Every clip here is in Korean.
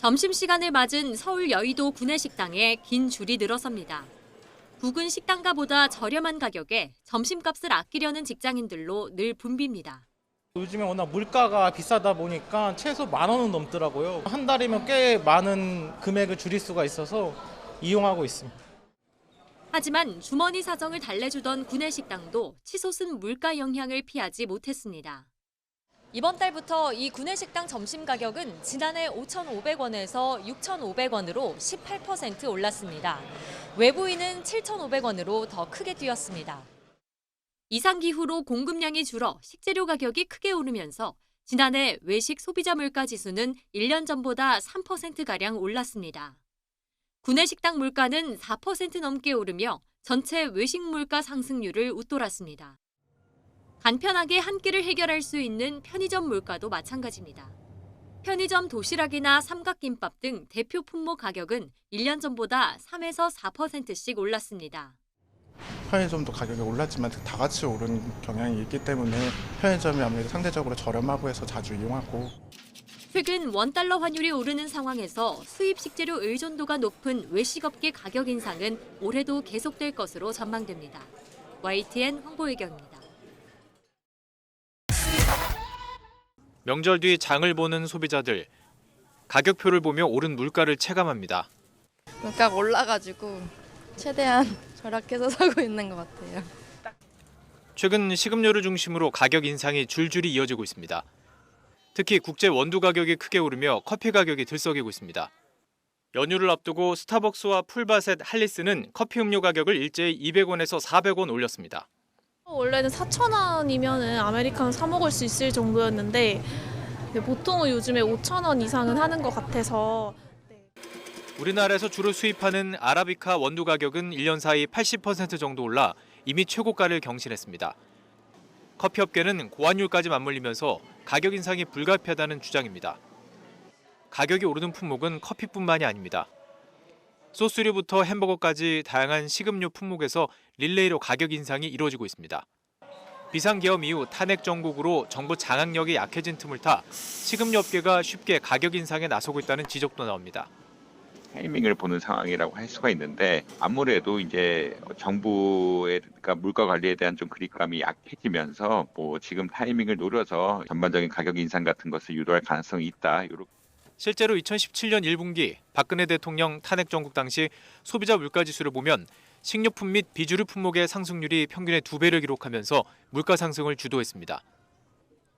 점심시간을 맞은 서울 여의도 구내식당에 긴 줄이 늘어섭니다. 부근 식당가보다 저렴한 가격에 점심값을 아끼려는 직장인들로 늘 붐빕니다. 요즘에 워낙 물가가 비싸다 보니까 최소 10,000원은 넘더라고요. 한 달이면 꽤 많은 금액을 줄일 수가 있어서 이용하고 있습니다. 하지만 주머니 사정을 달래주던 구내식당도 치솟은 물가 영향을 피하지 못했습니다. 이번 달부터 이 구내식당 점심 가격은 지난해 5,500원에서 6,500원으로 18% 올랐습니다. 외부인은 7,500원으로 더 크게 뛰었습니다. 이상기후로 공급량이 줄어 식재료 가격이 크게 오르면서 지난해 외식 소비자 물가 지수는 1년 전보다 3%가량 올랐습니다. 구내식당 물가는 4% 넘게 오르며 전체 외식 물가 상승률을 웃돌았습니다. 간편하게 한 끼를 해결할 수 있는 편의점 물가도 마찬가지입니다. 편의점 도시락이나 삼각김밥 등 대표 품목 가격은 1년 전보다 3에서 4%씩 올랐습니다. 편의점도 가격이 올랐지만 다 같이 오른 경향이 있기 때문에 편의점이 아무래도 상대적으로 저렴하고 해서 자주 이용하고. 최근 원달러 환율이 오르는 상황에서 수입 식재료 의존도가 높은 외식업계 가격 인상은 올해도 계속될 것으로 전망됩니다. YTN 홍보혜경입니다. 명절 뒤 장을 보는 소비자들. 가격표를 보며 오른 물가를 체감합니다. 물가가 올라가지고 최대한 절약해서 사고 있는 것 같아요. 최근 식음료를 중심으로 가격 인상이 줄줄이 이어지고 있습니다. 특히 국제 원두 가격이 크게 오르며 커피 가격이 들썩이고 있습니다. 연휴를 앞두고 스타벅스와 풀바셋, 할리스는 커피 음료 가격을 일제히 200원에서 400원 올렸습니다. 원래는 4,000원이면 아메리카노 사 먹을 수 있을 정도였는데 보통은 요즘에 5,000원 이상은 하는 것 같아서. 우리나라에서 주로 수입하는 아라비카 원두 가격은 1년 사이 80% 정도 올라 이미 최고가를 경신했습니다. 커피업계는 고환율까지 맞물리면서 가격 인상이 불가피하다는 주장입니다. 가격이 오르는 품목은 커피뿐만이 아닙니다. 소스류부터 햄버거까지 다양한 식음료 품목에서 릴레이로 가격 인상이 이루어지고 있습니다. 비상계엄 이후 탄핵 정국으로 정부 장악력이 약해진 틈을 타 식음료 업계가 쉽게 가격 인상에 나서고 있다는 지적도 나옵니다. 타이밍을 보는 상황이라고 할 수가 있는데 아무래도 이제 정부의 그러니까 물가 관리에 대한 좀 그립감이 약해지면서 지금 타이밍을 노려서 전반적인 가격 인상 같은 것을 유도할 가능성이 있다. 실제로 2017년 1분기 박근혜 대통령 탄핵 정국 당시 소비자 물가지수를 보면 식료품 및 비주류 품목의 상승률이 평균의 2배를 기록하면서 물가 상승을 주도했습니다.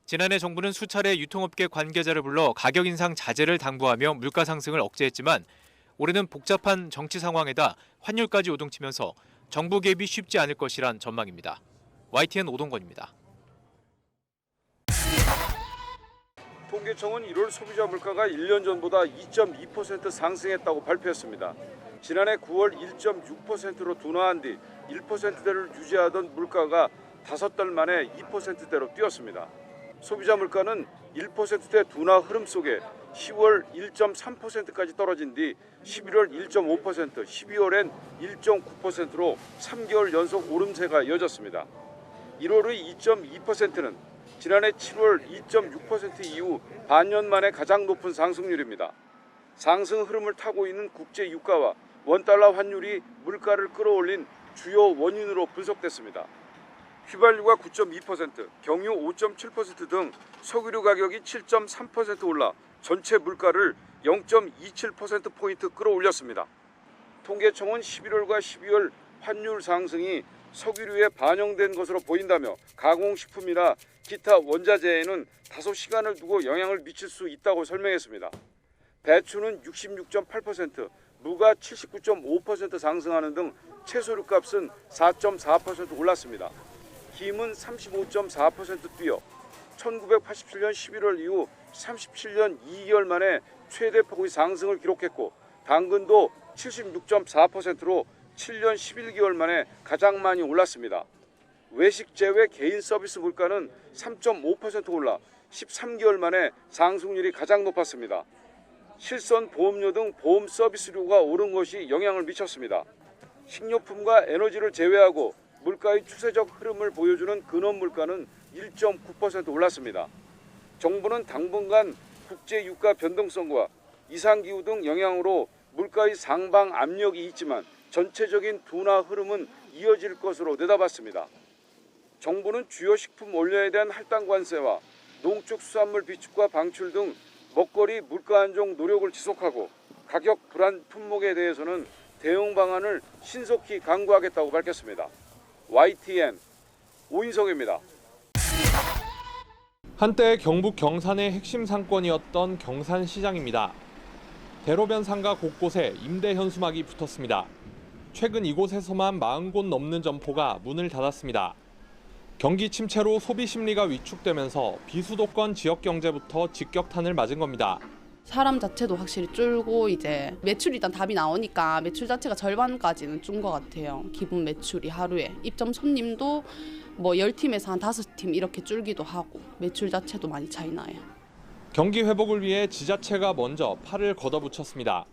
지난해 정부는 수차례 유통업계 관계자를 불러 가격 인상 자제를 당부하며 물가 상승을 억제했지만 올해는 복잡한 정치 상황에다 환율까지 요동치면서 정부 개입이 쉽지 않을 것이란 전망입니다. YTN 오동건입니다. 통계청은 1월 소비자 물가가 1년 전보다 2.2% 상승했다고 발표했습니다. 지난해 9월 1.6%로 둔화한 뒤 1%대를 유지하던 물가가 5달 만에 2%대로 뛰었습니다. 소비자 물가는 1%대 둔화 흐름 속에 10월 1.3%까지 떨어진 뒤 11월 1.5%, 12월엔 1.9%로 3개월 연속 오름세가 이어졌습니다. 1월의 2.2%는 지난해 7월 2.6% 이후 반년 만에 가장 높은 상승률입니다. 상승 흐름을 타고 있는 국제 유가와 원달러 환율이 물가를 끌어올린 주요 원인으로 분석됐습니다. 휘발유가 9.2%, 경유 5.7% 등 석유류 가격이 7.3% 올라 전체 물가를 0.27%포인트 끌어올렸습니다. 통계청은 11월과 12월 환율 상승이 석유류에 반영된 것으로 보인다며 가공식품이나 기타 원자재에는 다소 시간을 두고 영향을 미칠 수 있다고 설명했습니다. 배추는 66.8%, 무가 79.5% 상승하는 등 채소류 값은 4.4% 올랐습니다. 김은 35.4% 뛰어 1987년 11월 이후 37년 2개월 만에 최대폭의 상승을 기록했고 당근도 76.4%로 7년 11개월 만에 가장 많이 올랐습니다. 외식 제외 개인 서비스 물가는 3.5% 올라 13개월 만에 상승률이 가장 높았습니다. 실손 보험료 등 보험 서비스료가 오른 것이 영향을 미쳤습니다. 식료품과 에너지를 제외하고 물가의 추세적 흐름을 보여주는 근원 물가는 1.9% 올랐습니다. 정부는 당분간 국제 유가 변동성과 이상기후 등 영향으로 물가의 상방 압력이 있지만 전체적인 둔화 흐름은 이어질 것으로 내다봤습니다. 정부는 주요 식품 원료에 대한 할당 관세와 농축수산물 비축과 방출 등 먹거리 물가 안정 노력을 지속하고 가격 불안 품목에 대해서는 대응 방안을 신속히 강구하겠다고 밝혔습니다. YTN 오인성입니다. 한때 경북 경산의 핵심 상권이었던 경산시장입니다. 대로변 상가 곳곳에 임대 현수막이 붙었습니다. 최근 이곳에서만 40곳 넘는 점포가 문을 닫았습니다. 경기 침체로 소비 심리가 위축되면서 비수도권 지역 경제부터 직격탄을 맞은 겁니다. 사람 자체도 확실히 줄고 이제 매출 일단 답이 나오니까 매출 자체가 절반까지는 준 것 같아요. 기본 매출이 하루에. 입점 손님도 뭐 10팀에서 한 5팀 이렇게 줄기도 하고 매출 자체도 많이 차이 나요. 경기 회복을 위해 지자체가 먼저 팔을 걷어붙였습니다.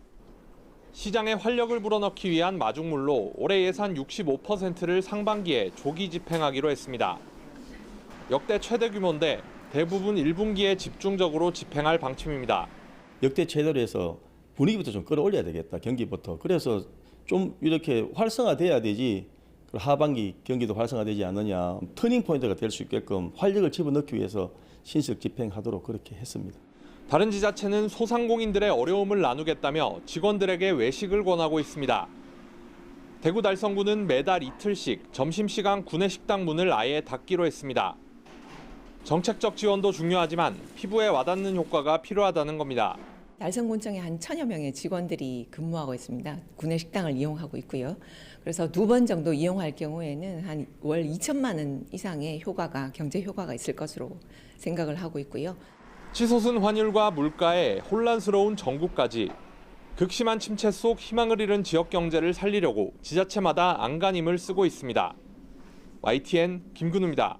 시장에 활력을 불어넣기 위한 마중물로 올해 예산 65%를 상반기에 조기 집행하기로 했습니다. 역대 최대 규모인데 대부분 1분기에 집중적으로 집행할 방침입니다. 역대 최대로 해서 분위기부터 좀 끌어올려야 되겠다, 경기부터. 그래서 좀 이렇게 활성화돼야 되지, 하반기 경기도 활성화되지 않느냐, 터닝 포인트가 될 수 있게끔 활력을 집어넣기 위해서 신속 집행하도록 그렇게 했습니다. 다른 지자체는 소상공인들의 어려움을 나누겠다며 직원들에게 외식을 권하고 있습니다. 대구 달성구는 매달 이틀씩 점심시간 구내식당 문을 아예 닫기로 했습니다. 정책적 지원도 중요하지만 피부에 와닿는 효과가 필요하다는 겁니다. 달성군청에 한 1000여 명의 직원들이 근무하고 있습니다. 구내식당을 이용하고 있고요. 그래서 2번 정도 이용할 경우에는 한 월 2천만 원 이상의 효과가, 경제 효과가 있을 것으로 생각을 하고 있고요. 치솟은 환율과 물가에 혼란스러운 전국까지 극심한 침체 속 희망을 잃은 지역 경제를 살리려고 지자체마다 안간힘을 쓰고 있습니다. YTN 김근우입니다.